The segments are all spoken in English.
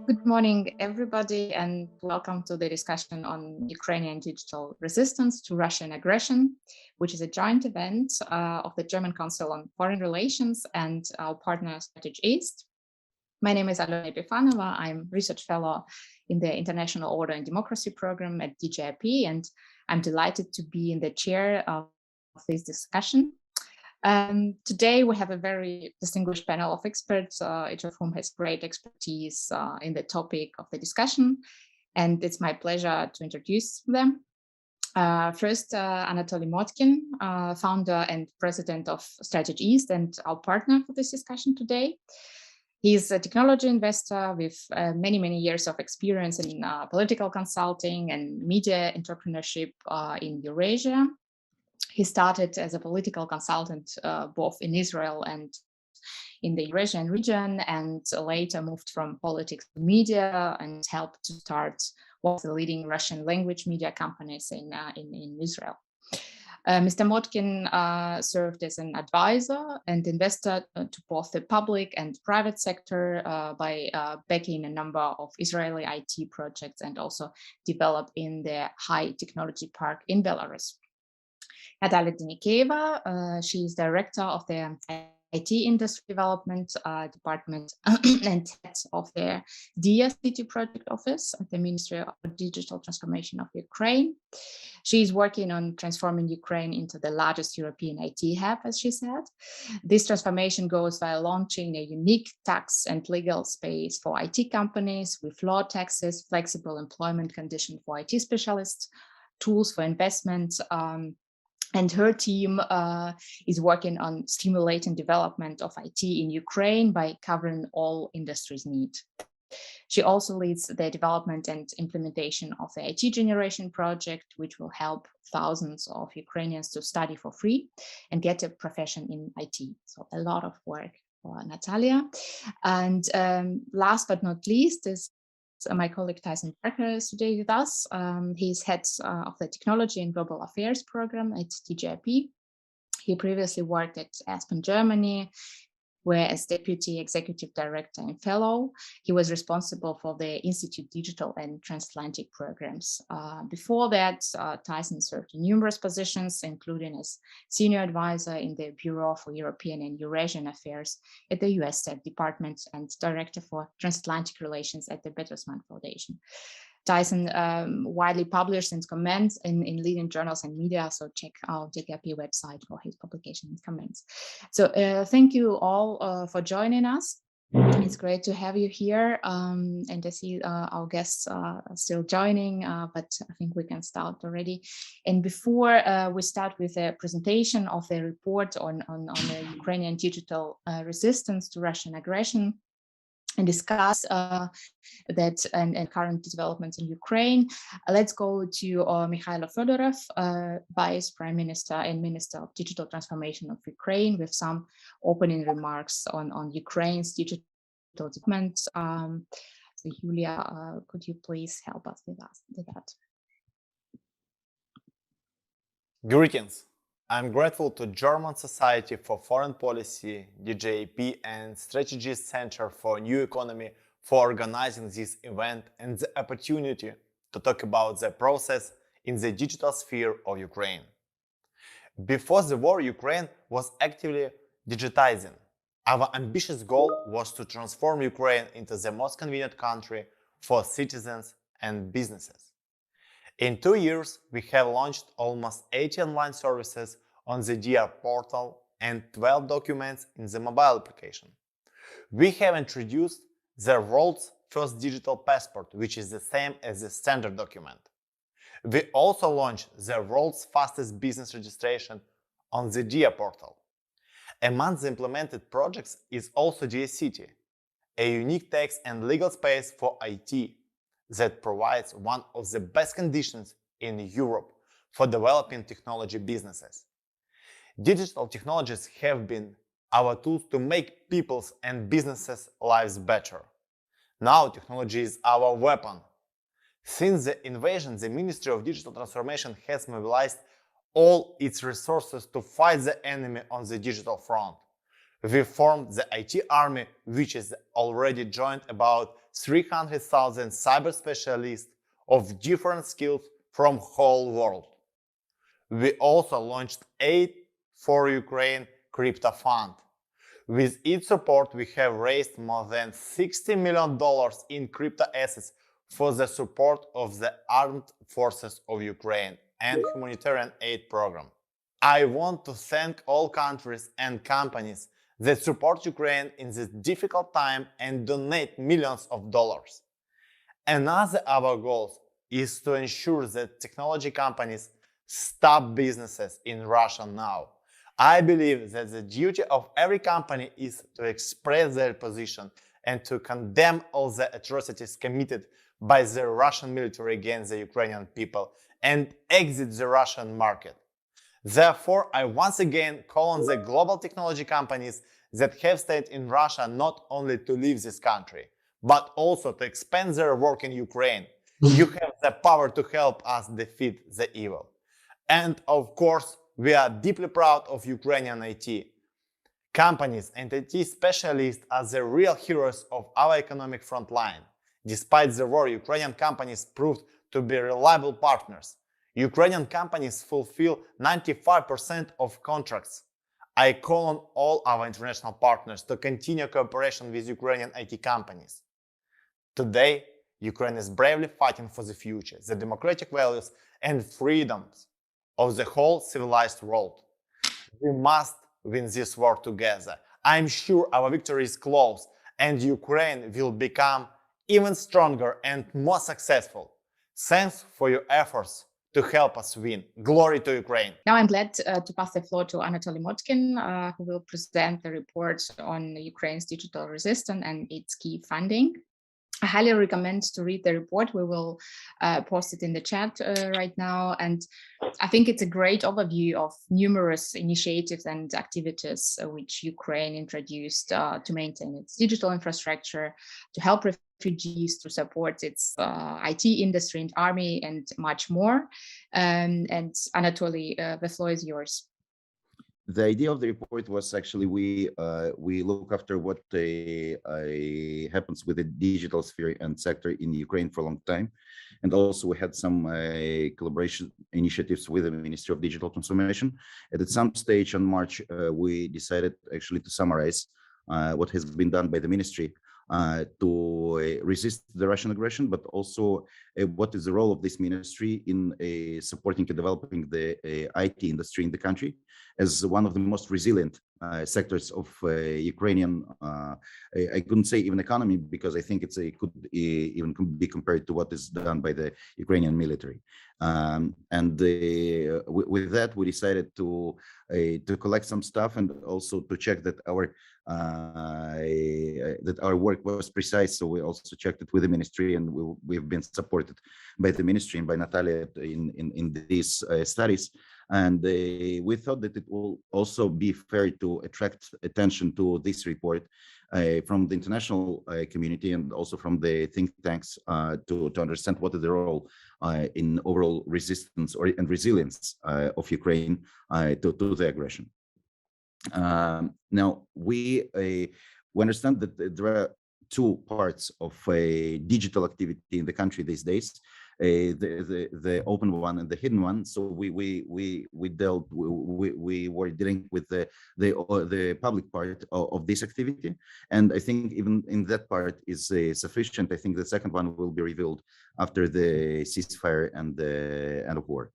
Good morning, everybody, and welcome to the discussion on Ukrainian digital resistance to Russian aggression, which is a joint event of the German Council on Foreign Relations and our partner StrategEast. My name is Alena Epifanova. I'm research fellow in the International Order and Democracy program at DGAP, and I'm delighted to be in the chair of this discussion. Today, we have a very distinguished panel of experts, each of whom has great expertise in the topic of the discussion. And it's my pleasure to introduce them. First, Anatoly Motkin, founder and president of StrategEast and our partner for this discussion today. He's a technology investor with many, many years of experience in political consulting and media entrepreneurship in Eurasia. He started as a political consultant both in Israel and in the Eurasian region, and later moved from politics to media and helped to start one of the leading Russian language media companies in Israel. Mr. Motkin served as an advisor and investor to both the public and private sector by backing a number of Israeli IT projects and also developed in the high technology park in Belarus. Natalia Denikeieva, she is director of the IT industry development department and head of the Diia city project office at the Ministry of Digital Transformation of Ukraine. She is working on transforming Ukraine into the largest European IT hub, as she said. This transformation goes via launching a unique tax and legal space for IT companies with low taxes, flexible employment conditions for IT specialists, tools for investment, and her team is working on stimulating development of IT in Ukraine by covering all industries' needs. She also leads the development and implementation of the IT Generation project, which will help thousands of Ukrainians to study for free and get a profession in IT. So a lot of work for Natalia. And last but not least is my colleague Tyson is today with us. He's head of the Technology and Global Affairs program at DGAP. He previously worked at Aspen, Germany, where as Deputy Executive Director and Fellow, he was responsible for the Institute Digital and Transatlantic programs. Before that, Tyson served in numerous positions, including as Senior Advisor in the Bureau for European and Eurasian Affairs at the US State Department and Director for Transatlantic Relations at the Bertelsmann Foundation. Tyson widely published and comments in leading journals and media, so check out the DGAP website for his publication and comments. So thank you all for joining us. It's great to have you here, and I see our guests are still joining, but I think we can start already. And before we start with a presentation of the report on the Ukrainian digital resistance to Russian aggression, and discuss that and current developments in Ukraine. Let's go to Mykhailo Fedorov, Vice Prime Minister and Minister of Digital Transformation of Ukraine, with some opening remarks on Ukraine's digital development. So Julia, could you please help us with that? Greetings. I'm grateful to German Society for Foreign Policy, DGAP, and StrategEast Center for New Economy for organizing this event and the opportunity to talk about the process in the digital sphere of Ukraine. Before the war, Ukraine was actively digitizing. Our ambitious goal was to transform Ukraine into the most convenient country for citizens and businesses. In 2 years, we have launched almost 80 online services on the Diia portal and 12 documents in the mobile application. We have introduced the world's first digital passport, which is the same as the standard document. We also launched the world's fastest business registration on the Diia portal. Among the implemented projects is also Diia City, a unique tax and legal space for IT that provides one of the best conditions in Europe for developing technology businesses. Digital technologies have been our tools to make people's and businesses' lives better. Now technology is our weapon. Since the invasion, the Ministry of Digital Transformation has mobilized all its resources to fight the enemy on the digital front. We formed the IT army, which is already joined about 300,000 cyber specialists of different skills from whole world. We also launched Aid for Ukraine crypto fund. With its support, we have raised more than $60 million in crypto assets for the support of the armed forces of Ukraine and humanitarian aid program. I want to thank all countries and companies that support Ukraine in this difficult time and donate millions of dollars. Another of our goals is to ensure that technology companies stop businesses in Russia now. I believe that the duty of every company is to express their position and to condemn all the atrocities committed by the Russian military against the Ukrainian people and exit the Russian market. Therefore, I once again call on the global technology companies that have stayed in Russia not only to leave this country, but also to expand their work in Ukraine. You have the power to help us defeat the evil. And of course, we are deeply proud of Ukrainian IT. Companies and IT specialists are the real heroes of our economic front line. Despite the war, Ukrainian companies proved to be reliable partners. Ukrainian companies fulfill 95% of contracts. I call on all our international partners to continue cooperation with Ukrainian IT companies. Today, Ukraine is bravely fighting for the future, the democratic values and freedoms of the whole civilized world. We must win this war together. I'm sure our victory is close and Ukraine will become even stronger and more successful. Thanks for your efforts to help us win. Glory to Ukraine. Now I'm glad to pass the floor to Anatoly Motkin, who will present the report on Ukraine's digital resistance and its key funding. I highly recommend to read the report. We will post it in the chat right now. And I think it's a great overview of numerous initiatives and activities which Ukraine introduced to maintain its digital infrastructure, to help refugees, to support its IT industry and army, and much more. And Anatoly, the floor is yours. The idea of the report was actually we look after what happens with the digital sphere and sector in Ukraine for a long time, and also we had some collaboration initiatives with the Ministry of Digital Transformation. And at some stage on March, we decided actually to summarize what has been done by the ministry to resist the Russian aggression, but also what is the role of this ministry in supporting and developing the IT industry in the country as one of the most resilient sectors of Ukrainian, I couldn't say even economy, because I think it could even be compared to what is done by the Ukrainian military. With that, we decided to collect some stuff and also to check that our work was precise. So we also checked it with the ministry, and we've been supported by the ministry and by Natalia in these studies. And we thought that it will also be fair to attract attention to this report from the international community and also from the think tanks to understand what is the role in overall resistance and resilience of Ukraine to the aggression. Now, we understand that there are two parts of digital activity in the country these days. The open one and the hidden one. So we were dealing with the public part of this activity, and I think even in that part is sufficient. I think the second one will be revealed after the ceasefire and the end of war.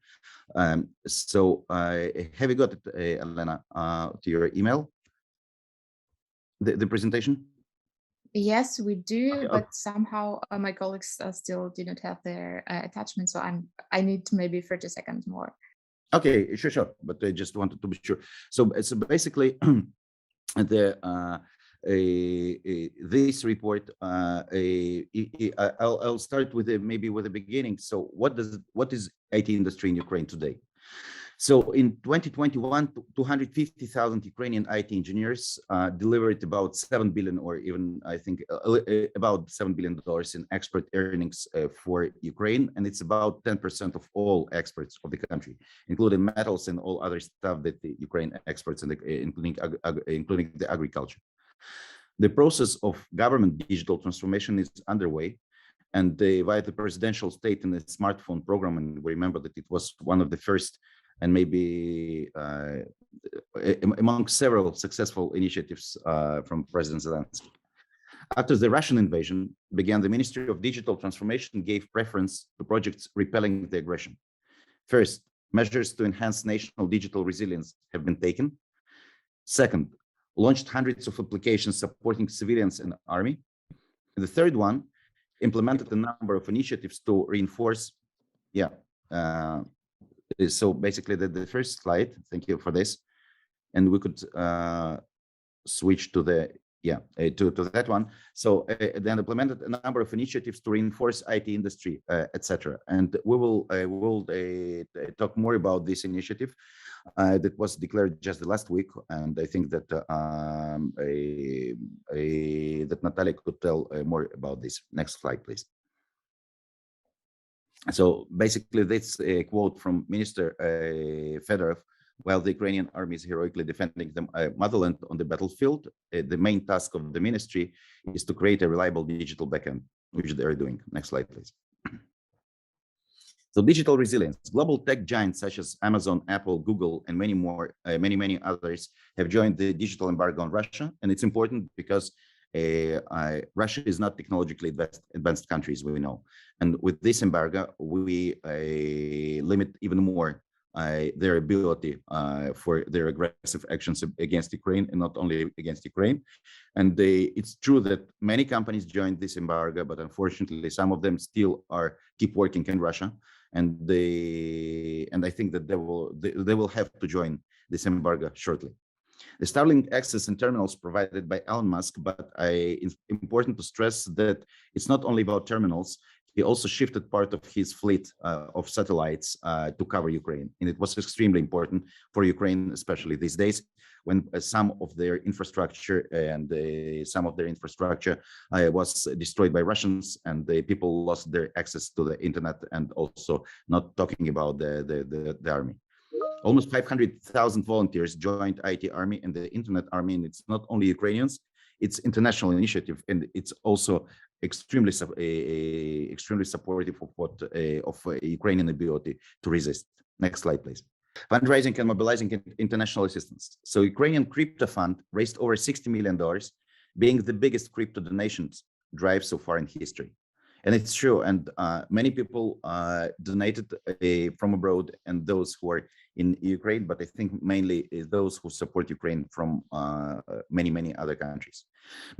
So have you got it, Elena, to your email? The presentation? Yes, we do, Okay. but somehow my colleagues still didn't have their attachment, so I need maybe 30 seconds more. Okay, sure. But I just wanted to be sure. So basically, this report, I'll start with maybe with the beginning. So what is IT industry in Ukraine today? So in 2021, 250,000 Ukrainian IT engineers delivered about 7 billion, or even I think about $7 billion in export earnings for Ukraine. And it's about 10% of all exports of the country, including metals and all other stuff that the Ukraine exports, including the agriculture. The process of government digital transformation is underway. And via the presidential state and the smartphone program, and we remember that it was one of the first and maybe among several successful initiatives from President Zelensky. After the Russian invasion began, the Ministry of Digital Transformation gave preference to projects repelling the aggression. First, measures to enhance national digital resilience have been taken. Second, launched hundreds of applications supporting civilians and army. And the third one, implemented a number of initiatives to reinforce, so basically the first slide, thank you for this. And we could switch to the, to that one. So then implemented a number of initiatives to reinforce IT industry, etc. And we will talk more about this initiative that was declared just the last week. And I think that that Natalia could tell more about this. Next slide, please. So basically, this quote from Minister Fedorov: while the Ukrainian army is heroically defending the motherland on the battlefield, the main task of the ministry is to create a reliable digital backend, which they are doing. Next slide, please. So digital resilience. Global tech giants such as Amazon, Apple, Google, and many more, many others have joined the digital embargo on Russia. And it's important because Russia is not technologically advanced country, as we know. And with this embargo, we limit even more their ability for their aggressive actions against Ukraine, and not only against Ukraine. And it's true that many companies joined this embargo, but unfortunately, some of them still keep working in Russia. And I think that they will have to join this embargo shortly. The Starlink access and terminals provided by Elon Musk, but it's important to stress that it's not only about terminals. He also shifted part of his fleet of satellites to cover Ukraine. And it was extremely important for Ukraine, especially these days, when some of their infrastructure was destroyed by Russians, and the people lost their access to the internet, and also not talking about the army. Almost 500,000 volunteers joined IT Army and the Internet Army, and it's not only Ukrainians, it's international initiative, and it's also extremely supportive of Ukrainian ability to resist. Next slide, please. Fundraising and mobilizing international assistance. So Ukrainian crypto fund raised over $60 million, being the biggest crypto donations drive so far in history. And it's true, and many people donated from abroad, and those who are in Ukraine, but I think mainly those who support Ukraine from many other countries.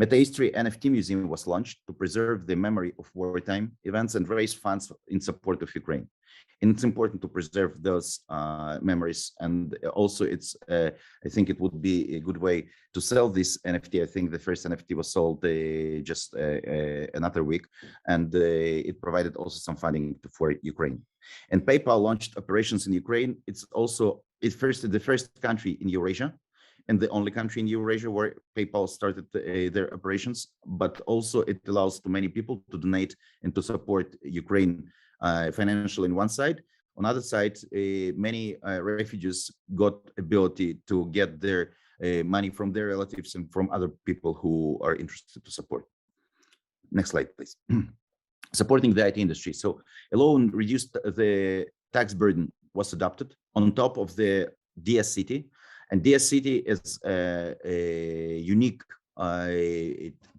Metahistory NFT Museum was launched to preserve the memory of wartime events and raise funds in support of Ukraine. And it's important to preserve those memories. And also, I think it would be a good way to sell this NFT. I think the first NFT was sold just another week, and it provided also some funding for Ukraine. And PayPal launched operations in Ukraine. It's also the first country in Eurasia, and the only country in Eurasia where PayPal started their operations. But also it allows to many people to donate and to support Ukraine financially on one side. On the other side, many refugees got ability to get their money from their relatives and from other people who are interested to support. Next slide, please. Supporting the IT industry. So a loan reduced the tax burden was adopted on top of the Diia city. And Diia city is a unique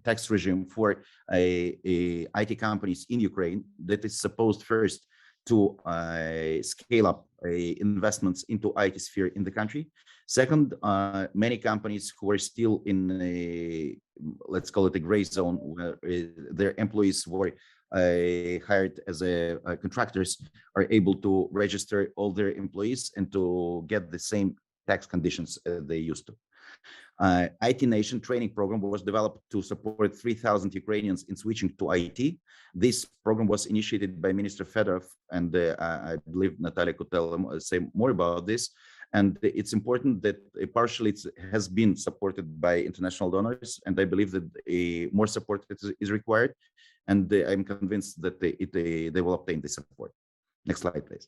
tax regime for IT companies in Ukraine that is supposed first to scale up investments into IT sphere in the country. Second, many companies who are still in a, let's call it a gray zone, where their employees were hired as contractors, are able to register all their employees and to get the same tax conditions they used to. IT Nation training program was developed to support 3,000 Ukrainians in switching to IT. This program was initiated by Minister Fedorov, and I believe Natalia could say more about this. And it's important that partially it has been supported by international donors, and I believe that more support is required. And I'm convinced that they will obtain the support. Next slide, please.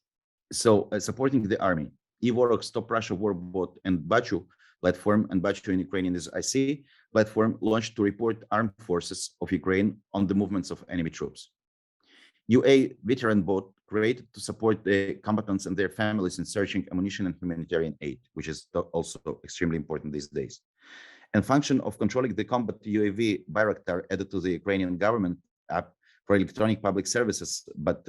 So supporting the army, Evorok Stop Russia Warbot and Bachu platform, and Bachu in Ukrainian is IC platform, launched to report armed forces of Ukraine on the movements of enemy troops. UA veteran bot created to support the combatants and their families in searching ammunition and humanitarian aid, which is also extremely important these days. And function of controlling the combat UAV Bayraktar added to the Ukrainian government app for electronic public services, but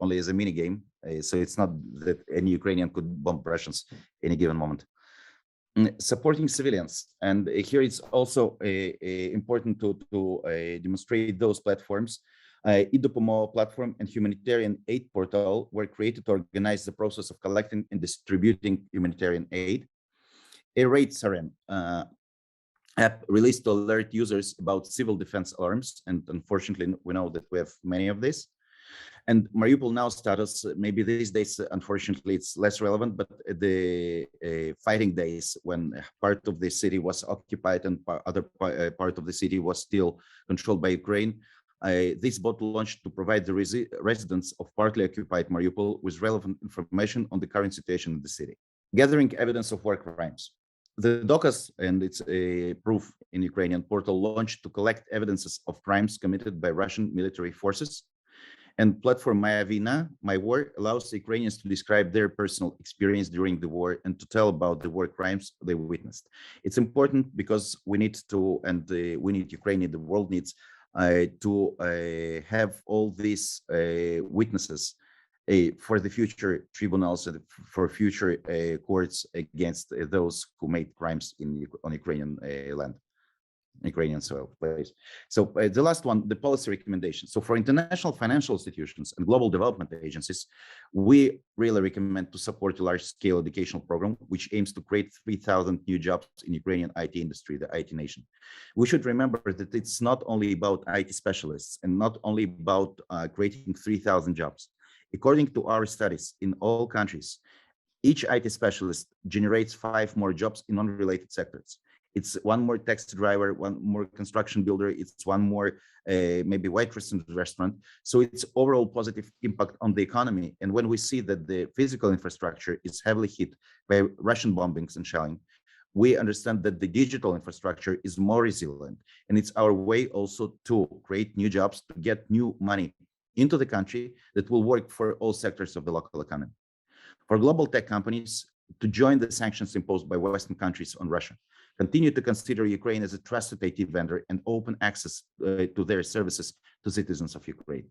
only as a mini game. So it's not that any Ukrainian could bomb Russians any given moment. Supporting civilians, and here it's also important to demonstrate those platforms. IDOPOMO platform and humanitarian aid portal were created to organize the process of collecting and distributing humanitarian aid. A raid Sarem app released to alert users about civil defense alarms, and unfortunately we know that we have many of these. And Mariupol now status, maybe these days, unfortunately, it's less relevant, but the fighting days when part of the city was occupied and other part of the city was still controlled by Ukraine, this bot launched to provide the residents of partly occupied Mariupol with relevant information on the current situation in the city. Gathering evidence of war crimes. The DOCAS, and it's a proof in Ukrainian portal, launched to collect evidences of crimes committed by Russian military forces. And platform Maya Vina, My War, allows the Ukrainians to describe their personal experience during the war and to tell about the war crimes they witnessed. It's important because we need to, and we need Ukraine, the world needs to have all these witnesses for the future tribunals and for future courts against those who made crimes on Ukrainian land. Ukrainian soil, please. So the last one, the policy recommendation. So for international financial institutions and global development agencies, we really recommend to support a large-scale educational program which aims to create 3,000 new jobs in Ukrainian IT industry, the IT nation. We should remember that it's not only about IT specialists and not only about creating 3,000 jobs. According to our studies in all countries, each IT specialist generates 5 more jobs in unrelated sectors. It's one more taxi driver, one more construction builder, it's one more maybe waitress in the restaurant. So it's overall positive impact on the economy. And when we see that the physical infrastructure is heavily hit by Russian bombings and shelling, we understand that the digital infrastructure is more resilient. And it's our way also to create new jobs, to get new money into the country that will work for all sectors of the local economy. For global tech companies to join the sanctions imposed by Western countries on Russia, continue to consider Ukraine as a trusted IT vendor and open access to their services to citizens of Ukraine.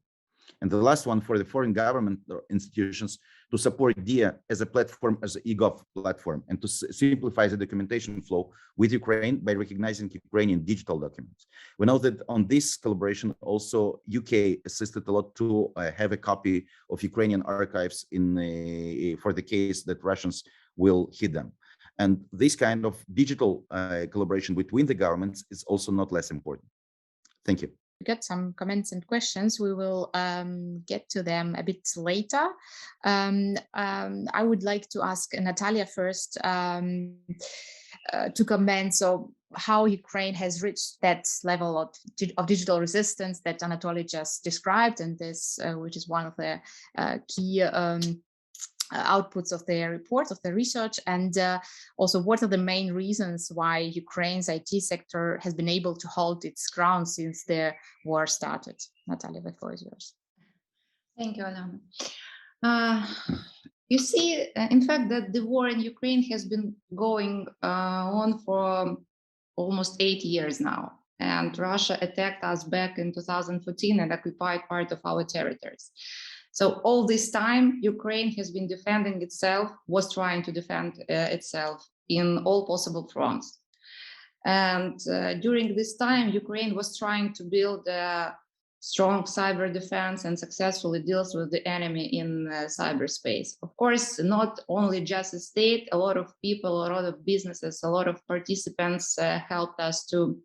And the last one, for the foreign government institutions to support Diia as a platform, as an e-gov platform, and to simplify the documentation flow with Ukraine by recognizing Ukrainian digital documents. We know that on this collaboration, also UK assisted a lot to have a copy of Ukrainian archives for the case that Russians will hit them. And this kind of digital collaboration between the governments is also not less important. Thank you. We got some comments and questions. We will get to them a bit later. I would like to ask Natalia first to comment. So how Ukraine has reached that level of digital resistance that Anatoly just described, and this, which is one of the key outputs of their report, of the research, and also what are the main reasons why Ukraine's IT sector has been able to hold its ground since the war started. Natalia, the floor is yours. Thank you, Alana. You see, in fact, that the war in Ukraine has been going on for almost 8 years now. And Russia attacked us back in 2014 and occupied part of our territories. So all this time, Ukraine has been defending itself, was trying to defend itself in all possible fronts. And during this time, Ukraine was trying to build a strong cyber defense and successfully deals with the enemy in cyberspace. Of course, not only just the state, a lot of people, a lot of businesses, a lot of participants helped us to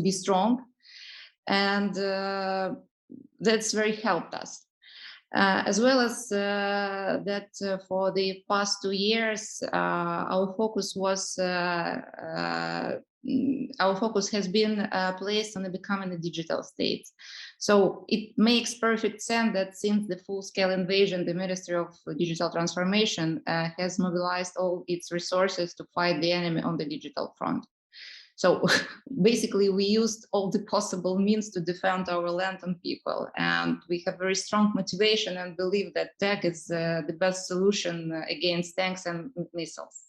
be strong, and that's very helped us. As well as that for the past 2 years, our focus has been placed on becoming a digital state. So it makes perfect sense that since the full-scale invasion, the Ministry of Digital Transformation has mobilized all its resources to fight the enemy on the digital front. So basically, we used all the possible means to defend our land and people. And we have very strong motivation and believe that tech is the best solution against tanks and missiles.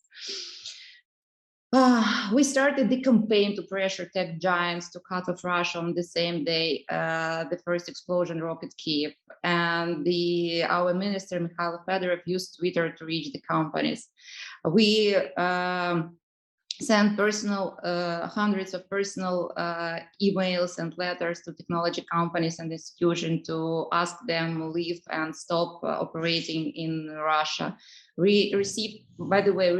We started the campaign to pressure tech giants to cut off Russia on the same day the first explosion rocked Kyiv. And our minister, Mykhailo Fedorov, used Twitter to reach the companies. We sent hundreds of personal emails and letters to technology companies and institutions to ask them leave and stop operating in Russia. We received, by the way,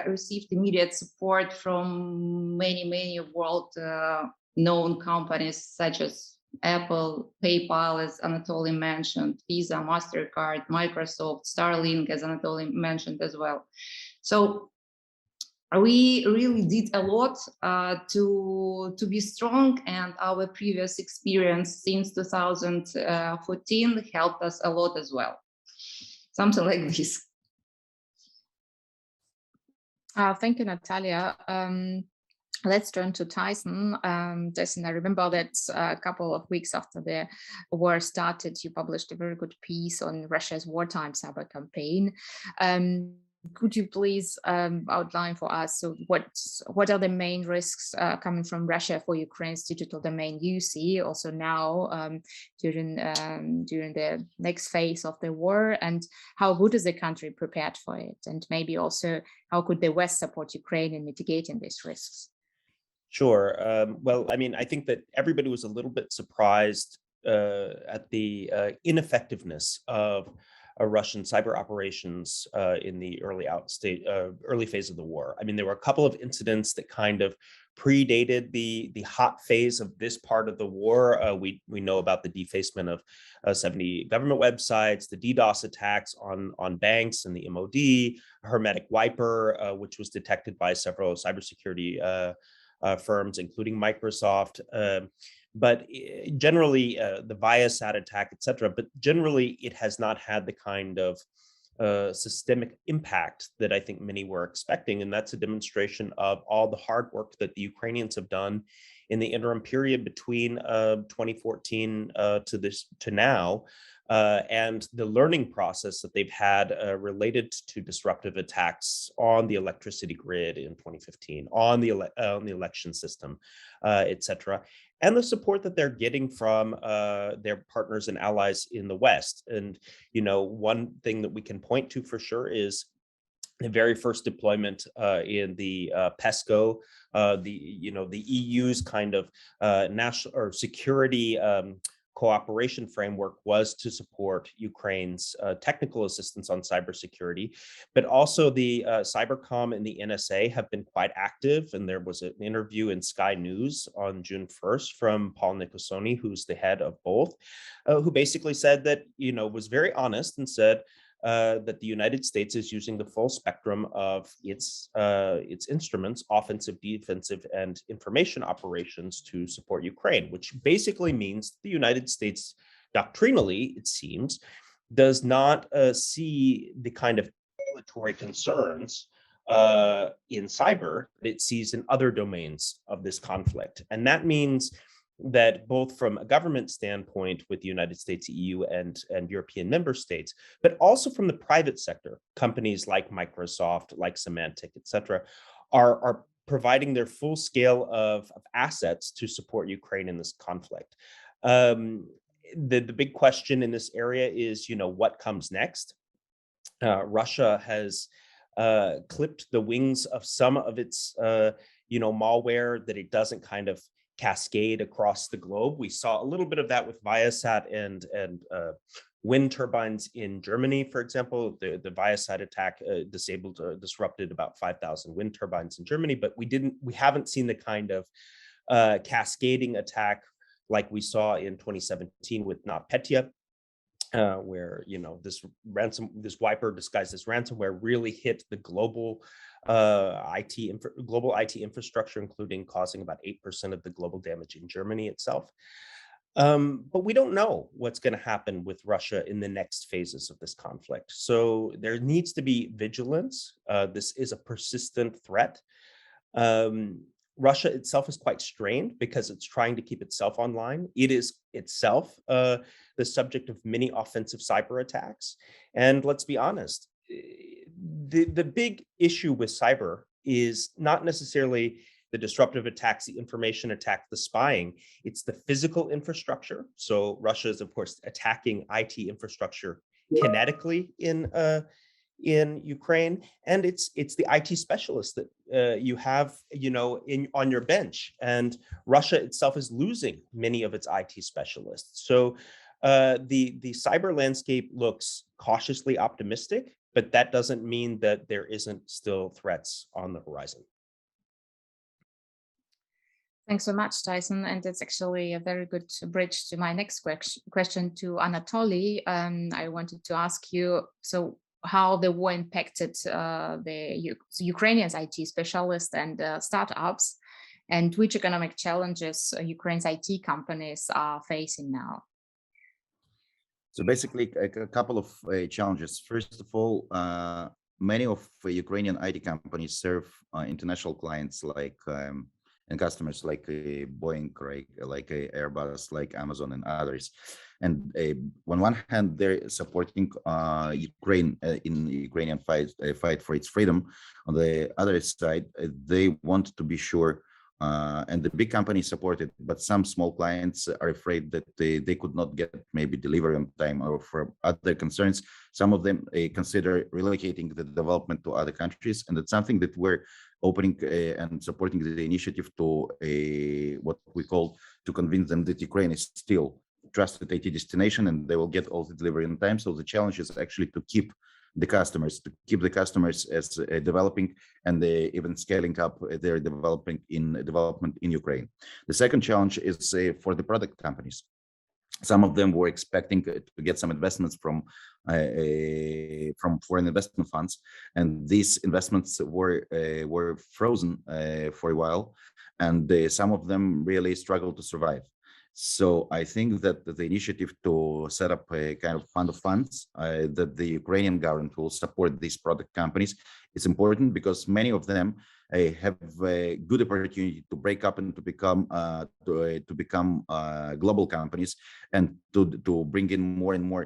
received immediate support from many world-known companies such as Apple, PayPal, as Anatoly mentioned, Visa, MasterCard, Microsoft, Starlink, as Anatoly mentioned as well. So we really did a lot to be strong, and our previous experience since 2014 helped us a lot as well. Something like this. Thank you, Natalia. Let's turn to Tyson. Tyson, I remember that a couple of weeks after the war started, you published a very good piece on Russia's wartime cyber campaign. Could you please outline for us, so what are the main risks coming from Russia for Ukraine's digital domain you see also now during the next phase of the war, and how good is the country prepared for it, and maybe also how could the West support Ukraine in mitigating these risks? Sure. Well, I mean, I think that everybody was a little bit surprised at the ineffectiveness of Russian cyber operations in the early phase of the war. I mean, there were a couple of incidents that kind of predated the hot phase of this part of the war. We know about the defacement of 70 government websites, the DDoS attacks on banks and the MOD, hermetic wiper, which was detected by several cybersecurity firms, including Microsoft. But generally, the Viasat attack, etc. But generally, it has not had the kind of systemic impact that I think many were expecting, and that's a demonstration of all the hard work that the Ukrainians have done in the interim period between 2014 to now, and the learning process that they've had related to disruptive attacks on the electricity grid in 2015, on the election system, etc. And the support that they're getting from their partners and allies in the West. And, you know, one thing that we can point to for sure is the very first deployment in the PESCO, the EU's kind of national or security cooperation framework was to support Ukraine's technical assistance on cybersecurity, but also the Cybercom and the NSA have been quite active. And there was an interview in Sky News on June 1st from Paul Nicosoni, who's the head of both, who basically said that, you know, was very honest and said that the United States is using the full spectrum of its instruments, offensive, defensive, and information operations to support Ukraine, which basically means the United States, doctrinally, it seems, does not see the kind of regulatory concerns in cyber that it sees in other domains of this conflict. And that means that both from a government standpoint with the United States, EU, and European member states, but also from the private sector, companies like Microsoft, like Symantec, et cetera, are providing their full scale of assets to support Ukraine in this conflict. The big question in this area is, you know, what comes next? Russia has clipped the wings of some of its, malware that it doesn't kind of cascade across the globe. We saw a little bit of that with Viasat and wind turbines in Germany, for example. The Viasat attack disrupted about 5,000 wind turbines in Germany, but we haven't seen the kind of cascading attack like we saw in 2017 with NotPetya, where this wiper disguised as ransomware really hit the global IT infrastructure, including causing about 8% of the global damage in Germany itself. But we don't know what's going to happen with Russia in the next phases of this conflict. So there needs to be vigilance. This is a persistent threat. Russia itself is quite strained because it's trying to keep itself online. It is itself the subject of many offensive cyber attacks. And let's be honest, the big issue with cyber is not necessarily the disruptive attacks, the information attack, the spying. It's the physical infrastructure. So Russia is, of course, attacking IT infrastructure kinetically in Ukraine, and it's the IT specialists that you have on your bench, and Russia itself is losing many of its IT specialists. So the cyber landscape looks cautiously optimistic, but that doesn't mean that there isn't still threats on the horizon. Thanks so much, Tyson. And it's actually a very good bridge to my next question to Anatoly. I wanted to ask you, so how the war impacted the Ukrainians IT specialists and startups, and which economic challenges Ukraine's IT companies are facing now? So basically, a couple of challenges. First of all, many of Ukrainian IT companies serve international clients like and customers like Boeing, like Airbus, like Amazon and others. And on one hand, they're supporting Ukraine in the Ukrainian fight for its freedom. On the other side, they want to be sure, and the big companies support it, but some small clients are afraid that they could not get maybe delivery on time, or for other concerns. Some of them consider relocating the development to other countries, and it's something that we're opening and supporting the initiative to what we call to convince them that Ukraine is still trusted IT destination and they will get all the delivery on time. So the challenge is actually to keep the customers as developing and even scaling up their development in Ukraine. The second challenge is for the product companies. Some of them were expecting to get some investments from foreign investment funds, and these investments were frozen for a while, and some of them really struggled to survive. So I think that the initiative to set up a kind of fund of funds that the Ukrainian government will support these product companies is important, because many of them have a good opportunity to break up and to become global companies and to bring in more and more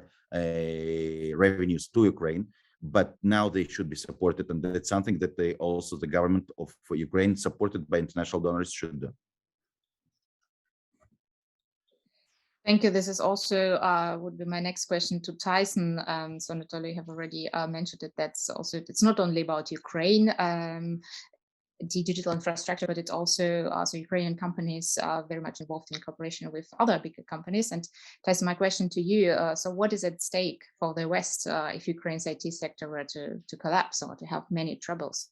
revenues to Ukraine. But now they should be supported, and that's something that the government of Ukraine, supported by international donors, should do. Thank you. This is also would be my next question to Tyson. So Natalia, you have already mentioned it. It's not only about Ukraine, the digital infrastructure, but it's also Ukrainian companies are very much involved in cooperation with other bigger companies. And Tyson, my question to you, so what is at stake for the West if Ukraine's IT sector were to collapse or to have many troubles?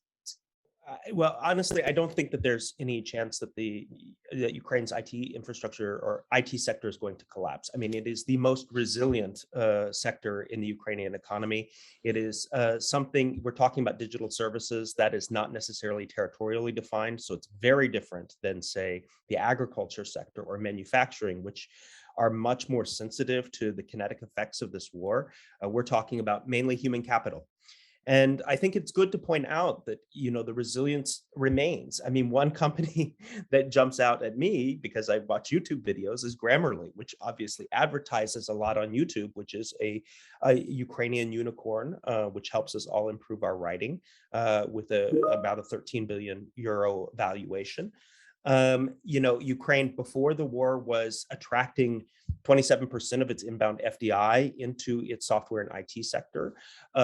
Well, honestly, I don't think that there's any chance that that Ukraine's IT infrastructure or IT sector is going to collapse. I mean, it is the most resilient sector in the Ukrainian economy. It is something, we're talking about digital services that is not necessarily territorially defined. So it's very different than, say, the agriculture sector or manufacturing, which are much more sensitive to the kinetic effects of this war. We're talking about mainly human capital. And I think it's good to point out that, the resilience remains. I mean, one company that jumps out at me, because I watch YouTube videos, is Grammarly, which obviously advertises a lot on YouTube, which is a Ukrainian unicorn, which helps us all improve our writing with about a 13 billion euro valuation. Ukraine before the war was attracting 27% of its inbound FDI into its software and IT sector.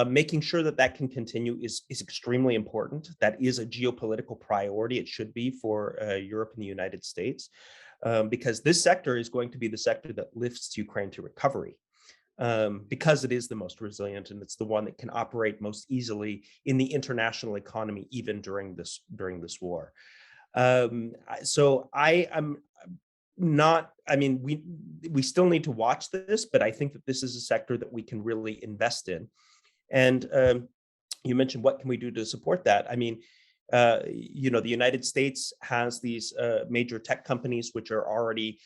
Making sure that can continue is extremely important. That is a geopolitical priority. It should be for Europe and the United States. because this sector is going to be the sector that lifts Ukraine to recovery. Because it is the most resilient and it's the one that can operate most easily in the international economy, even during this war. So I am not, I mean, we still need to watch this, but I think that this is a sector that we can really invest in. And you mentioned, what can we do to support that? I mean, you know, the United States has these major tech companies which are already,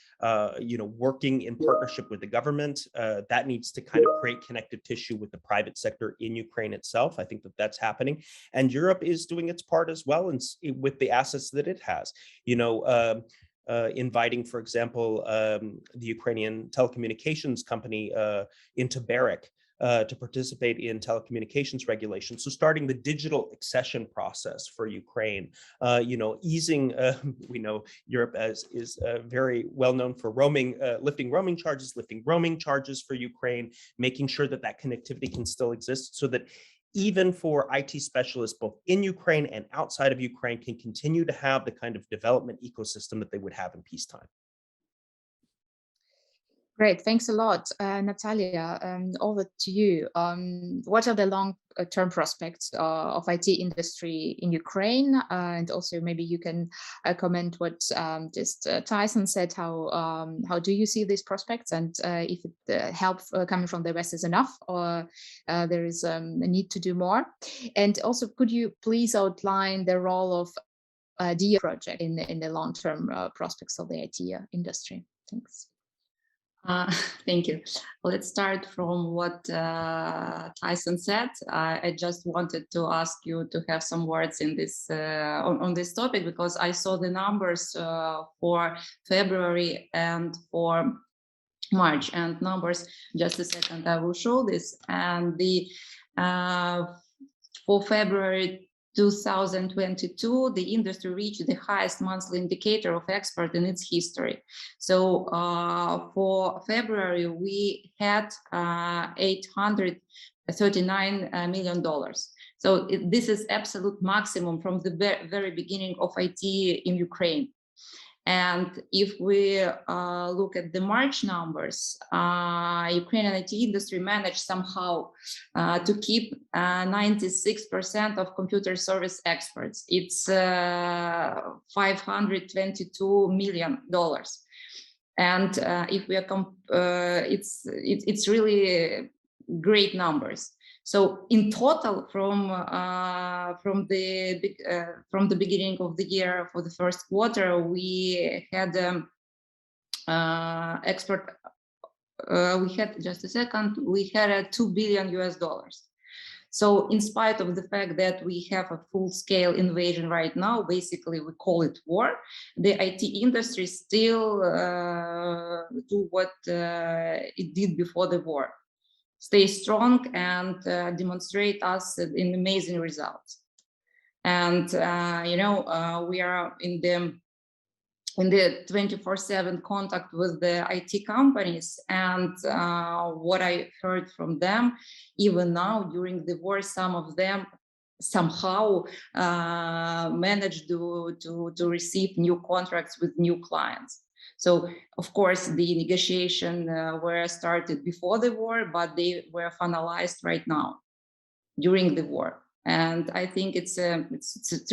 you know, working in partnership with the government. That needs to kind of create connective tissue with the private sector in Ukraine itself. I think that that's happening, and Europe is doing its part as well, and with the assets that it has. You know, inviting, for example, the Ukrainian telecommunications company into BEREC. To participate in telecommunications regulation. So starting the digital accession process for Ukraine, you know, easing, we know Europe is very well known for roaming, lifting roaming charges for Ukraine, making sure that that connectivity can still exist so that even for IT specialists, both in Ukraine and outside of Ukraine, can continue to have the kind of development ecosystem that they would have in peacetime. Great, thanks a lot, Natalia. Over to you. What are the long-term prospects of IT industry in Ukraine? And also, maybe you can comment what just Tyson said. How do you see these prospects, and if help coming from the West is enough, or there is a need to do more? And also, could you please outline the role of Diia project in the long-term prospects of the IT industry? Thanks. Thank you. Let's start from what Tyson said. I just wanted to ask you to have some words in this on this topic, because I saw the numbers for February and for March, and numbers. Just a second, I will show this. And the for February 2022, the industry reached the highest monthly indicator of export in its history. So for February, we had $839 million. So this is absolute maximum from the very beginning of IT in Ukraine. And if we look at the March numbers, Ukrainian IT industry managed somehow to keep 96% of computer service exports. It's $522 million. And if we are it's really great numbers. So in total, from the beginning of the year, for the first quarter, we had export. We had, just a second. We had $2 billion US. So in spite of the fact that we have a full-scale invasion right now, basically we call it war, the IT industry still do what it did before the war. Stay strong and demonstrate us in amazing results. And you know, we are in the 24/7 contact with the IT companies, and what I heard from them, even now during the war, some of them somehow managed to receive new contracts with new clients. So, of course, the negotiation were started before the war, but they were finalized right now during the war. And I think it's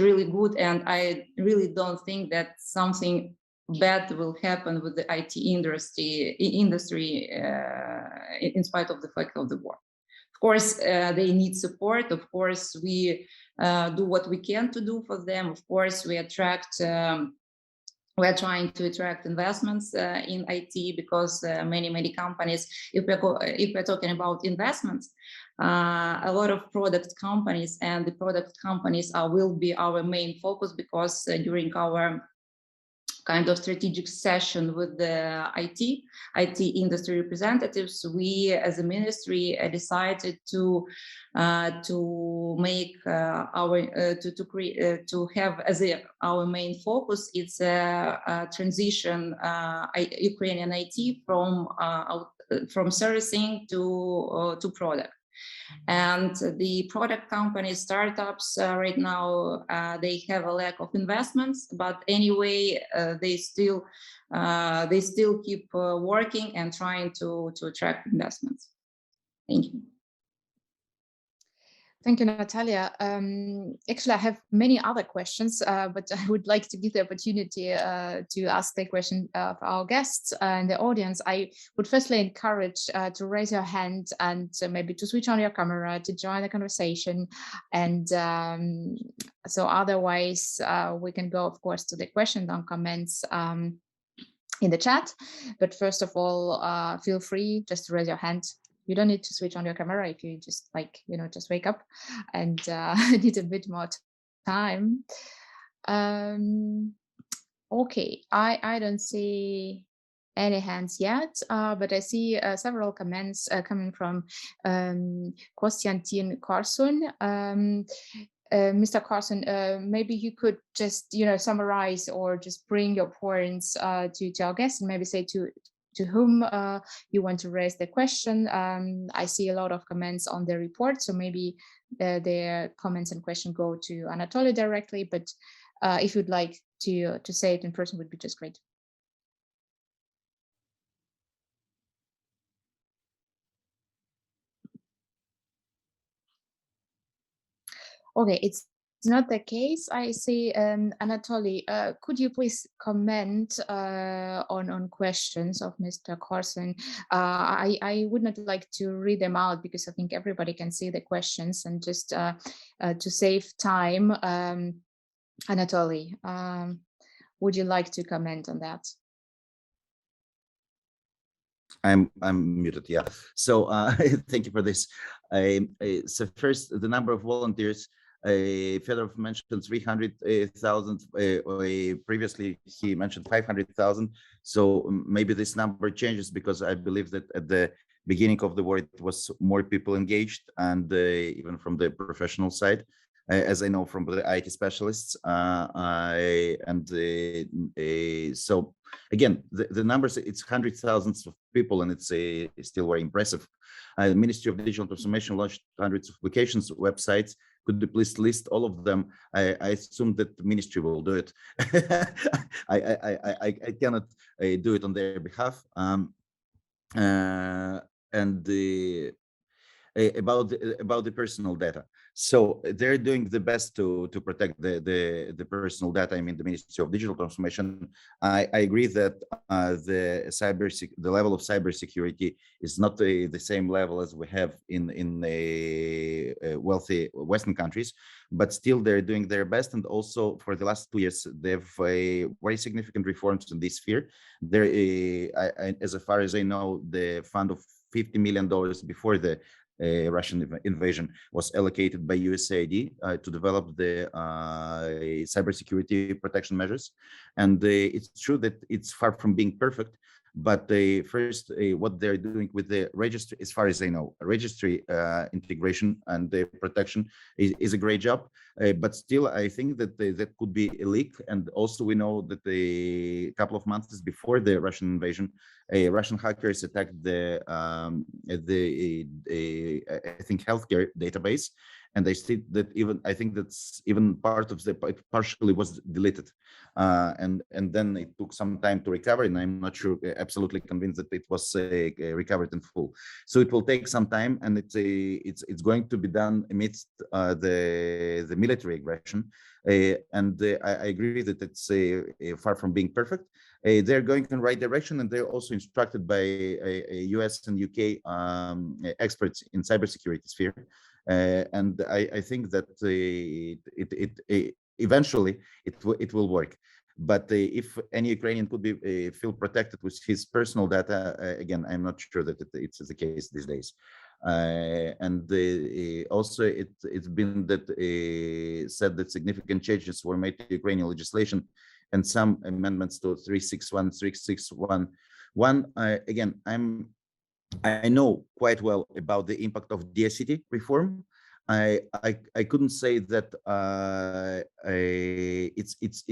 really good. And I really don't think that something bad will happen with the IT industry in spite of the fact of the war. Of course, they need support. Of course, we do what we can to do for them. Of course, we attract. We're trying to attract investments in IT, because many companies, if we're talking about investments, a lot of product companies, and the product companies will be our main focus, because during our kind of strategic session with the IT industry representatives, we as a ministry decided to make to have as our main focus, it's a transition Ukrainian IT from servicing to product. And the product companies, startups right now, they have a lack of investments, but anyway, they still keep working and trying to attract investments. Thank you. Thank you, Natalia. Actually, I have many other questions, but I would like to give the opportunity to ask the question of our guests and the audience. I would firstly encourage to raise your hand and maybe to switch on your camera to join the conversation. And so otherwise, we can go, of course, to the questions and comments in the chat. But first of all, feel free just to raise your hand. You don't need to switch on your camera if you just just wake up and need a bit more time. Okay, I don't see any hands yet, but I see several comments coming from Konstantin Carson. Mr. Carson, maybe you could just summarize or just bring your points to our guests and maybe say to whom you want to raise the question. I see a lot of comments on the report, so maybe their comments and question go to Anatoly directly, but if you'd like to say it in person would be just great. Okay, it's not the case. I see Anatoly, could you please comment on questions of Mr. Carson? I would not like to read them out because I think everybody can see the questions, and just to save time, Anatoly, would you like to comment on that? I'm muted. Yeah. So thank you for this. So first, the number of volunteers. Fedorov mentioned 300,000. Previously, he mentioned 500,000. So maybe this number changes, because I believe that at the beginning of the war, it was more people engaged, and even from the professional side, as I know from the IT specialists. So again, the numbers, it's hundreds of thousands of people, and it's still very impressive. The Ministry of Digital Transformation launched hundreds of applications, websites. Could you please list all of them? I assume that the ministry will do it. I cannot do it on their behalf. About the personal data. So they're doing the best to protect the personal data. I mean, the Ministry of Digital Transformation. I agree that the level of cybersecurity is not the same level as we have in wealthy Western countries, but still they're doing their best. And also for the last 2 years, they've very significant reforms in this sphere. There, as far as I know, the fund of $50 million before the Russian invasion was allocated by USAID to develop the cybersecurity protection measures. And it's true that it's far from being perfect, but first, what they're doing with the registry, as far as I know, registry integration and the protection is a great job. But still, I think that that could be a leak. And also, we know that a couple of months before the Russian invasion, Russian hackers attacked the I think healthcare database, and they state that I think that's even part of it partially was deleted, and then it took some time to recover, and I'm not sure, absolutely convinced that it was recovered in full. So it will take some time, and it's going to be done amidst the military aggression, and I agree that it's far from being perfect. They're going in the right direction, and they're also instructed by US and UK experts in cybersecurity sphere. And I think that eventually it will work. But if any Ukrainian could be feel protected with his personal data, again, I'm not sure that it's the case these days. And also it's been that said that significant changes were made to Ukrainian legislation, and some amendments to 361, 361. Again, I know quite well about the impact of Diia city reform. I couldn't say that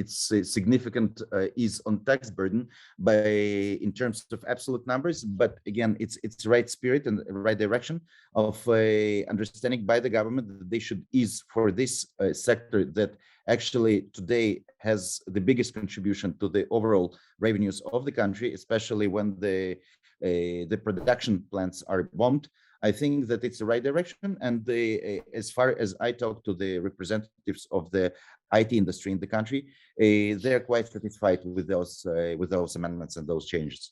it's a significant ease on tax burden in terms of absolute numbers, but again, it's right spirit and right direction of understanding by the government that they should ease for this sector that actually today has the biggest contribution to the overall revenues of the country, especially when the production plants are bombed. I think that it's the right direction, and as far as I talk to the representatives of the IT industry in the country, they're quite satisfied with those amendments and those changes.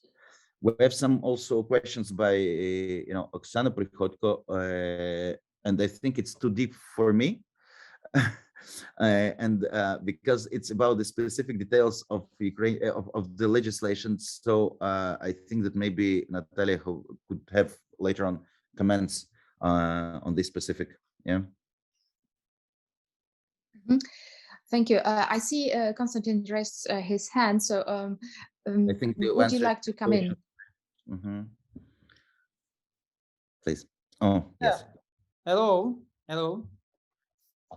We have some also questions by Oksana Prihodko, and I think it's too deep for me. And because it's about the specific details of Ukraine of the legislation, so I think that maybe Natalia could have later on comments on this specific. Yeah. Mm-hmm. Thank you. I see Konstantin raised his hand. So I think would you like to come in? Mm-hmm. Please. Oh, yes. Hello. Hello.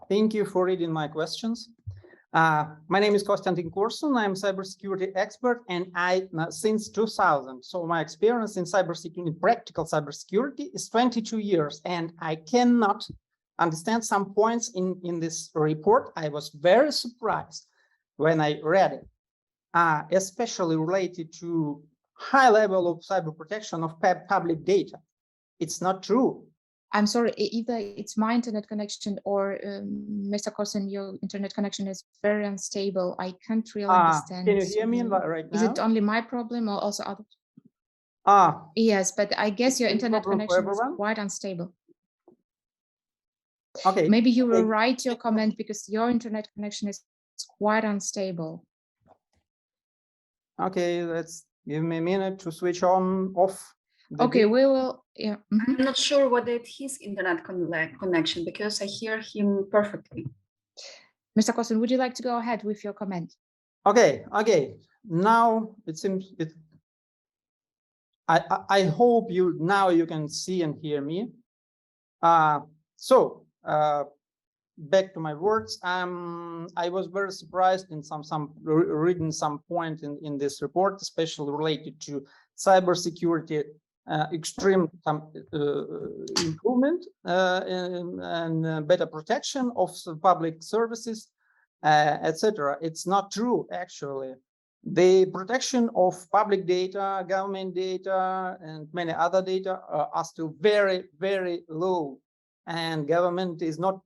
Thank you for reading my questions. My name is Konstantin Korsun. I'm a cybersecurity expert, and since 2000. So my experience in cybersecurity, practical cybersecurity, is 22 years, and I cannot understand some points in this report. I was very surprised when I read it, especially related to high level of cyber protection of public data. It's not true. I'm sorry, either it's my internet connection or Mr. Korsun, your internet connection is very unstable. I can't really understand. Can you hear me right now? Is it only my problem or also others? Yes, but I guess your internet connection is quite unstable. Okay. Maybe you will write your comment because your internet connection is quite unstable. Okay, let's give me a minute to switch on off. Okay, we will. Yeah. Mm-hmm. I'm not sure what is his internet connection because I hear him perfectly. Mr. Korsun, would you like to go ahead with your comment? Okay. Now it seems I hope you can see and hear me. Back to my words. I was very surprised in reading some point in this report, especially related to cybersecurity. Extreme improvement and better protection of public services, etc. It's not true, actually. The protection of public data, government data, and many other data are still very, very low. And government is not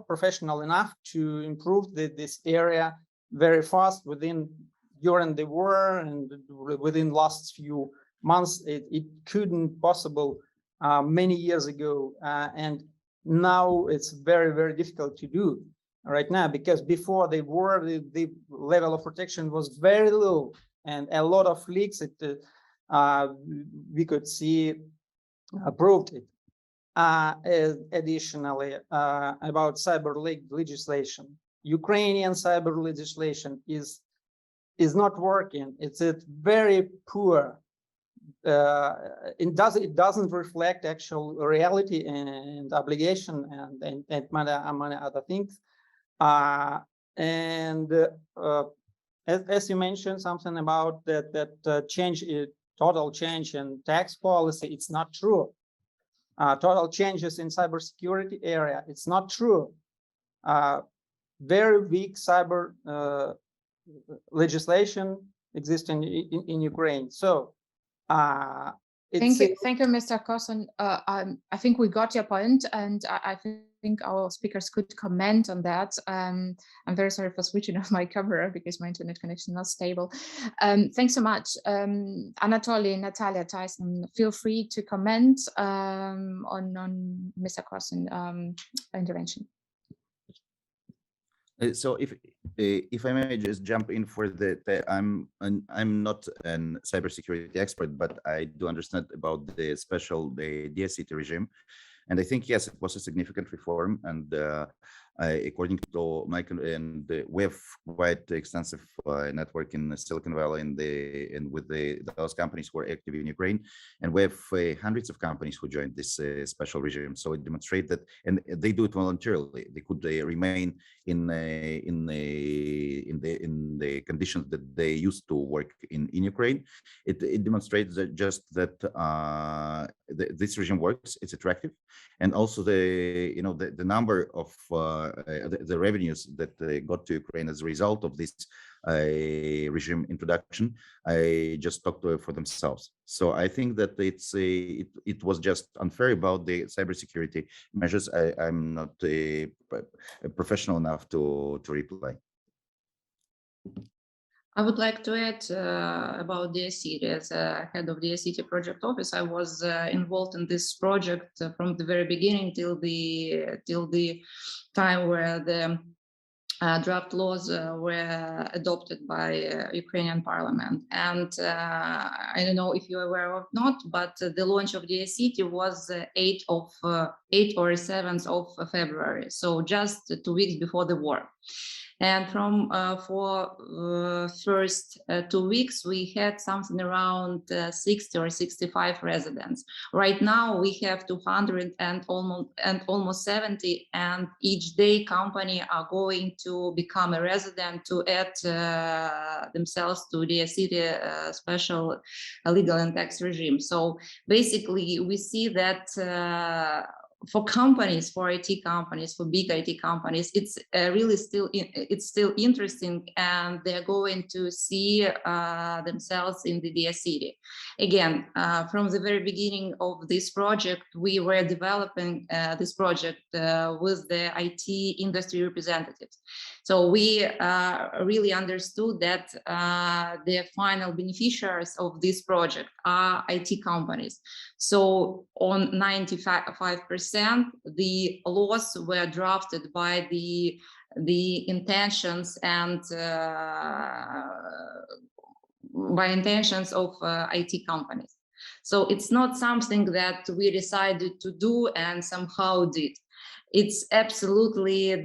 professional enough to improve this area very fast during the war and within last few months. It couldn't possible many years ago, and now it's very, very difficult to do right now, because before the war the level of protection was very low, and a lot of leaks we could see proved it. Additionally, about cyber legislation, Ukrainian cyber legislation is not working. It's very poor. It doesn't reflect actual reality and obligation and many other things. As you mentioned something about that total change in tax policy, it's not true. Total changes in cybersecurity area, it's not true. Very weak cyber legislation exists in Ukraine. So thank you, Mr. Korsun. I think we got your point, and I think our speakers could comment on that. I'm very sorry for switching off my camera because my internet connection is not stable. Thanks so much. Anatoly, Natalia, Tyson, feel free to comment on Mr. Korsun's intervention. So if I may just jump in for I'm not a cybersecurity expert, but I do understand about the special Diia regime, and I think yes, it was a significant reform, and according to Mike, and we have quite extensive network in Silicon Valley and with those companies who are active in Ukraine, and we have hundreds of companies who joined this special regime. So it demonstrates that, and they do it voluntarily. They could remain in the conditions that they used to work in Ukraine. It demonstrates that just that this regime works. It's attractive, and also the number of the revenues that got to Ukraine as a result of this regime introduction, I just talked for themselves. So I think that it was just unfair about the cybersecurity measures. I'm not professional enough to reply. I would like to add about Diia City. As head of Diia City project office, I was involved in this project from the very beginning till the time where the draft laws were adopted by Ukrainian parliament. And I don't know if you're aware or not, but the launch of Diia City was 8 or 7th of February. So just 2 weeks before the war. And for first 2 weeks, we had something around 60 or 65 residents. Right now, we have 200 and almost 70, and each day company are going to become a resident to add themselves to Diia City special legal and tax regime. So basically, we see that for companies, for IT companies, for big IT companies, it's really still interesting, and they're going to see themselves in the Diia City. Again, from the very beginning of this project, we were developing this project with the IT industry representatives. So we really understood that the final beneficiaries of this project are IT companies. So on 95%, the laws were drafted by the intentions and of IT companies. So it's not something that we decided to do and somehow did. It's absolutely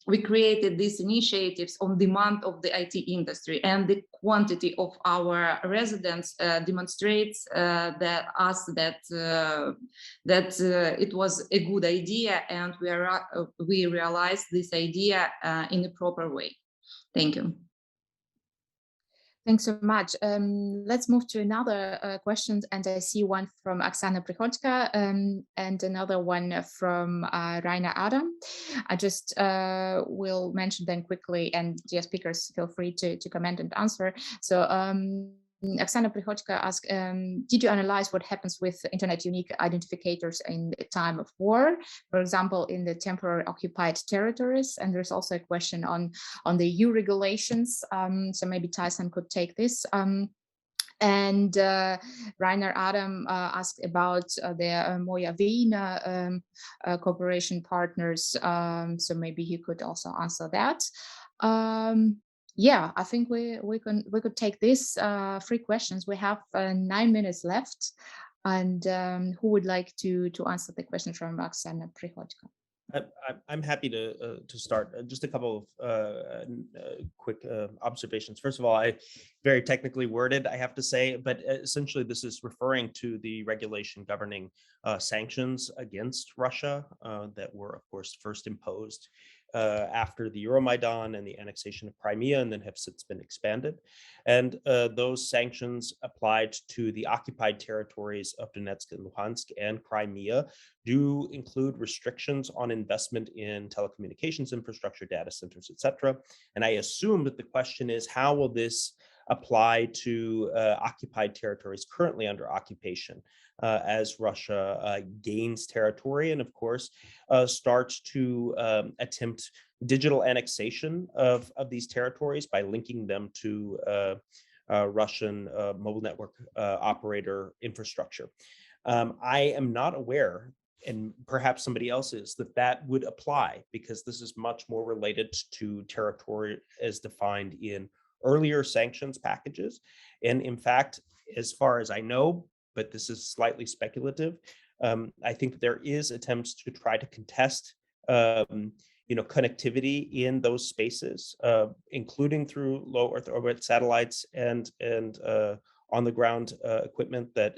we created these initiatives on demand of the IT industry, and the quantity of our residents demonstrates that it was a good idea, and we realized this idea in a proper way. Thank you. Thanks so much. Let's move to another question, and I see one from Oksana Prihodka and another one from Rainer Adam. I just will mention them quickly, and dear speakers, feel free to comment and answer. So Oksana Prihodka asked, did you analyze what happens with internet unique identifiers in the time of war, for example, in the temporary occupied territories? And there's also a question on the EU regulations. So maybe Tyson could take this. And Rainer Adam asked about the Moja Vina cooperation partners. So maybe he could also answer that. Yeah, I think we could take these 3 questions. We have 9 minutes left, and who would like to answer the question from Oksana Prihodka? I'm happy to start. Just a couple of quick observations. First of all, I very technically worded, I have to say, but essentially this is referring to the regulation governing sanctions against Russia that were, of course, first imposed after the Euromaidan and the annexation of Crimea, and then have since been expanded. And those sanctions applied to the occupied territories of Donetsk and Luhansk and Crimea do include restrictions on investment in telecommunications infrastructure, data centers, etc. And I assume that the question is, how will this apply to occupied territories currently under occupation as Russia gains territory and, of course, starts to attempt digital annexation of these territories by linking them to Russian mobile network operator infrastructure. I am not aware, and perhaps somebody else is, that would apply, because this is much more related to territory as defined in earlier sanctions packages. And in fact, as far as I know, but this is slightly speculative, I think there is attempts to try to contest connectivity in those spaces, including through low Earth orbit satellites and on the ground equipment that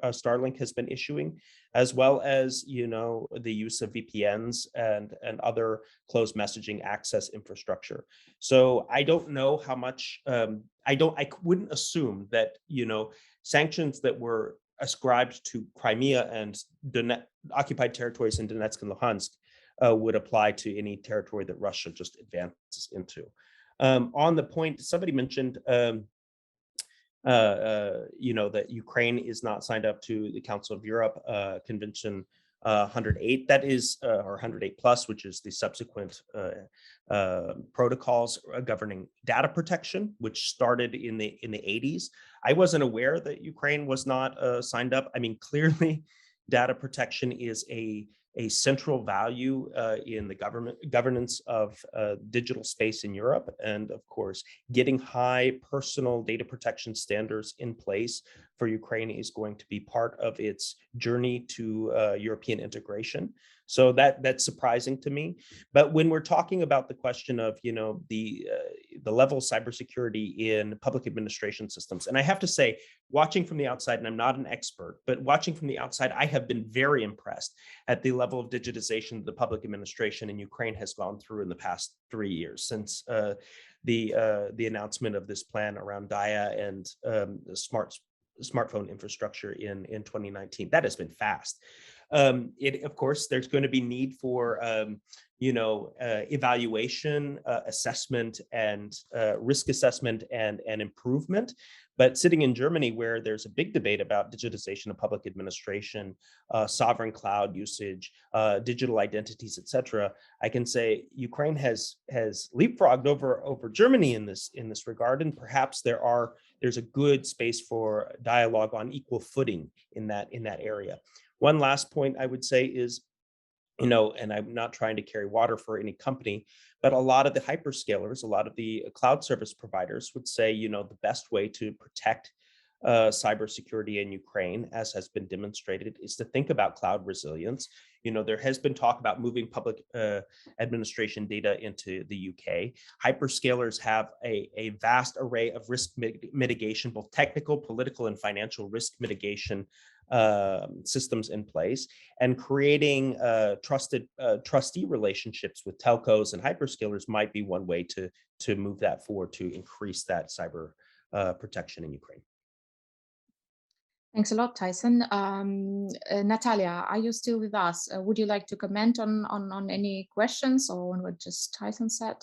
Starlink has been issuing, as well as the use of VPNs and other closed messaging access infrastructure. So I don't know how much I wouldn't assume that sanctions that were ascribed to Crimea and occupied territories in Donetsk and Luhansk would apply to any territory that Russia just advances into. On the point, somebody mentioned that Ukraine is not signed up to the Council of Europe Convention 108. That is, or 108 plus, which is the subsequent protocols governing data protection, which started in the 80s. I wasn't aware that Ukraine was not signed up. I mean, clearly, data protection is a central value in the governance of digital space in Europe. And of course, getting high personal data protection standards in place for Ukraine is going to be part of its journey to European integration. So that's surprising to me. But when we're talking about the question of the level of cybersecurity in public administration systems, and I have to say, watching from the outside, and I'm not an expert, but watching from the outside, I have been very impressed at the level of digitization the public administration in Ukraine has gone through in the past 3 years since the announcement of this plan around Diia and the smartphone infrastructure in 2019. That has been fast. Of course, there's going to be need for evaluation, assessment, and risk assessment and improvement. But sitting in Germany, where there's a big debate about digitization of public administration, sovereign cloud usage, digital identities, etc., I can say Ukraine has leapfrogged over Germany in this regard, and perhaps there's a good space for dialogue on equal footing in that area. One last point I would say is, and I'm not trying to carry water for any company, but a lot of the hyperscalers, a lot of the cloud service providers would say, the best way to protect cybersecurity in Ukraine, as has been demonstrated, is to think about cloud resilience. There has been talk about moving public administration data into the UK. Hyperscalers have a vast array of risk mitigation, both technical, political, and financial risk mitigation systems in place, and creating trusted trustee relationships with telcos and hyperscalers might be one way to move that forward to increase that cyber protection in Ukraine. Thanks a lot, Tyson. Natalia, are you still with us? Would you like to comment on any questions or on what just Tyson said?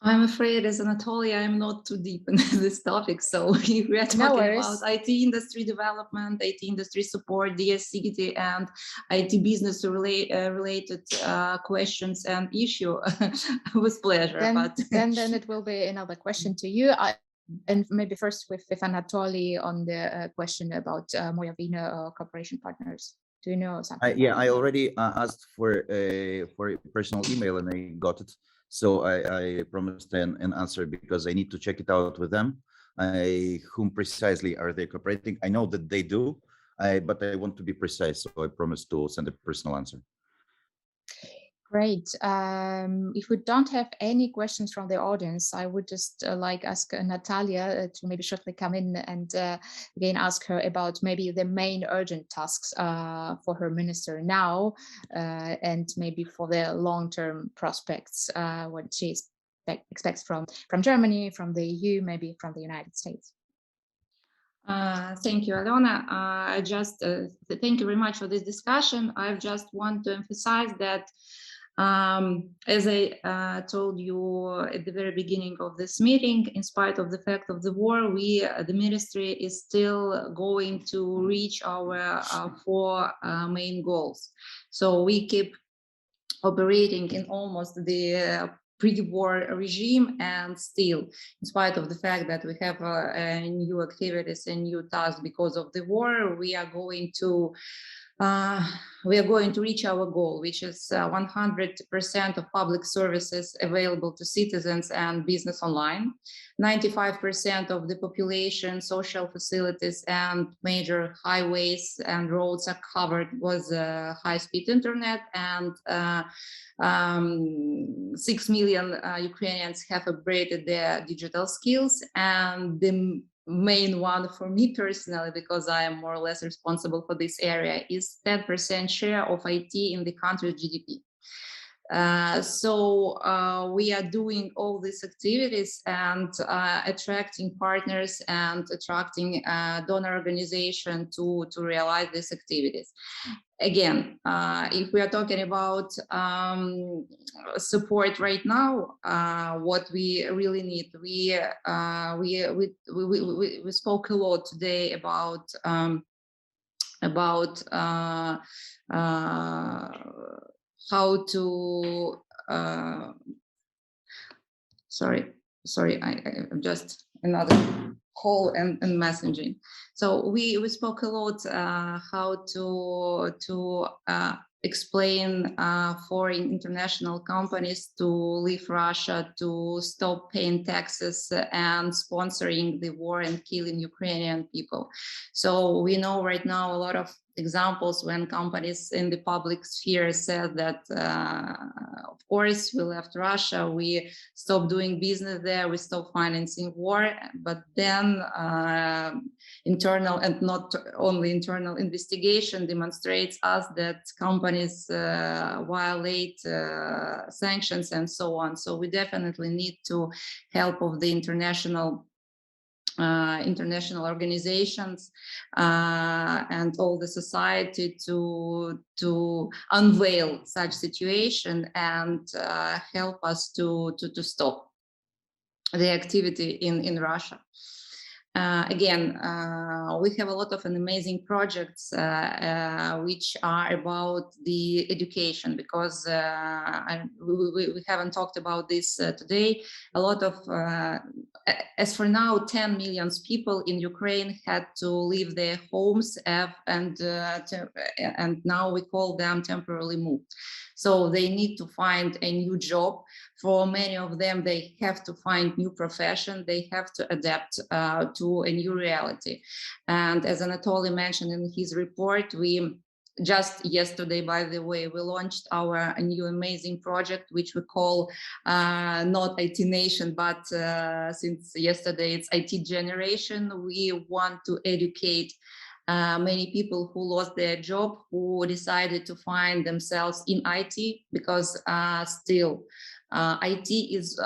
I'm afraid, as Anatoly, I'm not too deep in this topic. So we are talking about IT industry development, IT industry support, DSCT, and IT business related questions and issue. With pleasure. Then it will be another question to you. And maybe first with Anatoly on the question about Moyavino cooperation partners. Do you know something? Yeah, I already asked for a personal email and I got it. So I promised an answer because I need to check it out with them. Whom precisely are they cooperating? I know that they do, but I want to be precise. So I promised to send a personal answer. Great. If we don't have any questions from the audience, I would just ask Natalia to maybe shortly come in and again ask her about maybe the main urgent tasks for her minister now and maybe for the long-term prospects, what she expects from Germany, from the EU, maybe from the United States. Thank you, Alona. Thank you very much for this discussion. I just want to emphasize that as I told you at the very beginning of this meeting, in spite of the fact of the war, the ministry is still going to reach our 4 main goals. So we keep operating in almost the pre-war regime, and still, in spite of the fact that we have new activities and new tasks because of the war, we are going to we are going to reach our goal, which is 100% of public services available to citizens and business online. 95% of the population, social facilities, and major highways and roads are covered with high-speed internet, and 6 million Ukrainians have upgraded their digital skills. And the main one for me personally, because I am more or less responsible for this area, is 10% share of IT in the country's GDP. So we are doing all these activities and attracting partners and attracting donor organization to realize these activities. Again, if we are talking about support right now, what we really need, we spoke a lot today about how to sorry, I'm just another call and messaging. So we spoke a lot how to explain foreign international companies to leave Russia, to stop paying taxes and sponsoring the war and killing Ukrainian people. So we know right now a lot of examples when companies in the public sphere said that, of course, we left Russia, we stopped doing business there, we stopped financing war, but then internal and not only internal investigation demonstrates us that companies violate sanctions and so on. So we definitely need to help of the international organizations and all the society to unveil such situation and help us to stop the activity in Russia. Again, we have a lot of amazing projects which are about the education, because we haven't talked about this today. A lot of, as for now, 10 million people in Ukraine had to leave their homes and now we call them temporarily moved. So they need to find a new job. For many of them, they have to find new profession. They have to adapt to a new reality. And as Anatoly mentioned in his report, we just yesterday, by the way, we launched our new amazing project, which we call not IT Nation, but since yesterday it's IT Generation. We want to educate many people who lost their job, who decided to find themselves in IT, because still IT is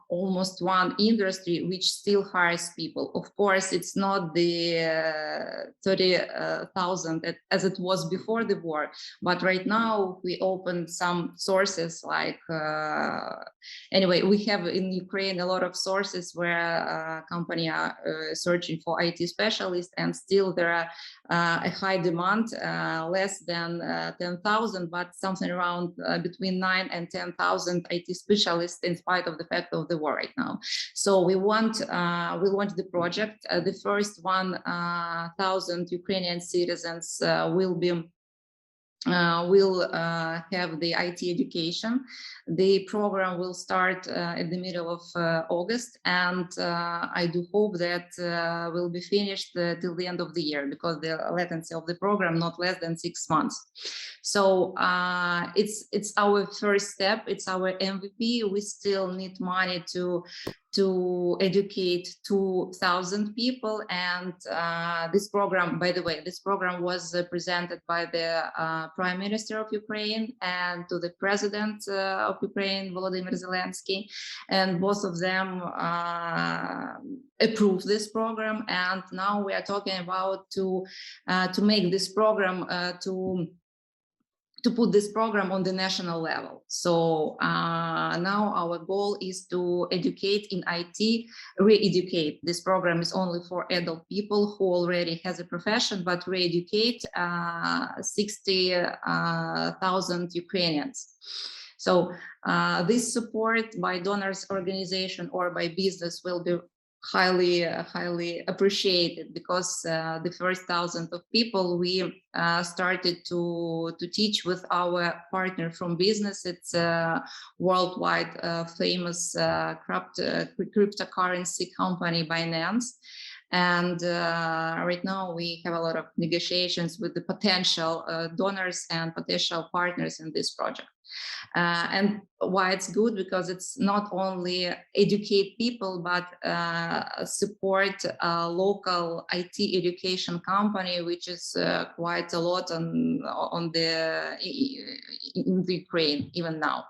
almost one industry which still hires people. Of course, it's not the 30,000 as it was before the war, but right now we opened some sources like, anyway, we have in Ukraine a lot of sources where companies are searching for IT specialists, and still there are a high demand, less than 10,000, but something around between 9 and 10,000 IT specialists, in spite of the fact of the war right now. So we launched the project. The first 1,000 Ukrainian citizens will have the IT education. The program will start at the middle of August, and I do hope that will be finished till the end of the year, because the latency of the program not less than 6 months. So it's our first step, it's our MVP. We still need money to educate 2,000 people, and this program, by the way, this program was presented by the Prime Minister of Ukraine and to the President of Ukraine, Volodymyr Zelensky, and both of them approved this program. And now we are talking about to make this program to put this program on the national level. So now our goal is to educate in IT, re-educate. This program is only for adult people who already has a profession, but re-educate 60,000 Ukrainians. So this support by donors organization or by business will be highly appreciated, because the first 1,000 of people we started to teach with our partner from business. It's a worldwide famous cryptocurrency company, Binance. And right now we have a lot of negotiations with the potential donors and potential partners in this project. And why it's good, because it's not only educate people, but support a local IT education company, which is quite a lot in the Ukraine even now.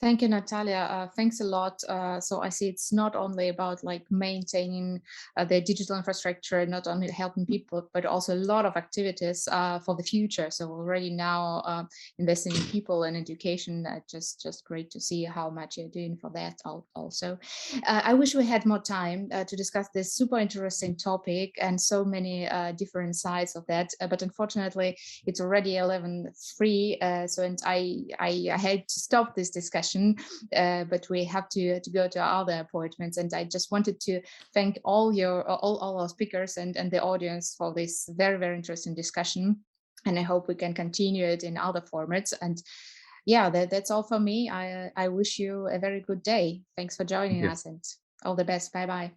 Thank you, Natalia. Thanks a lot. So I see it's not only about like maintaining the digital infrastructure, not only helping people, but also a lot of activities for the future. So already now investing in people and education, just great to see how much you're doing for that also. I wish we had more time to discuss this super interesting topic and so many different sides of that. But unfortunately, it's already 11:03. So and I had to stop this discussion. But we have to go to other appointments, and I just wanted to thank all our speakers and the audience for this very interesting discussion, and I hope we can continue it in other formats. And yeah, that's all for me. I wish you a very good day. Thanks for joining us, and all the best. Bye bye.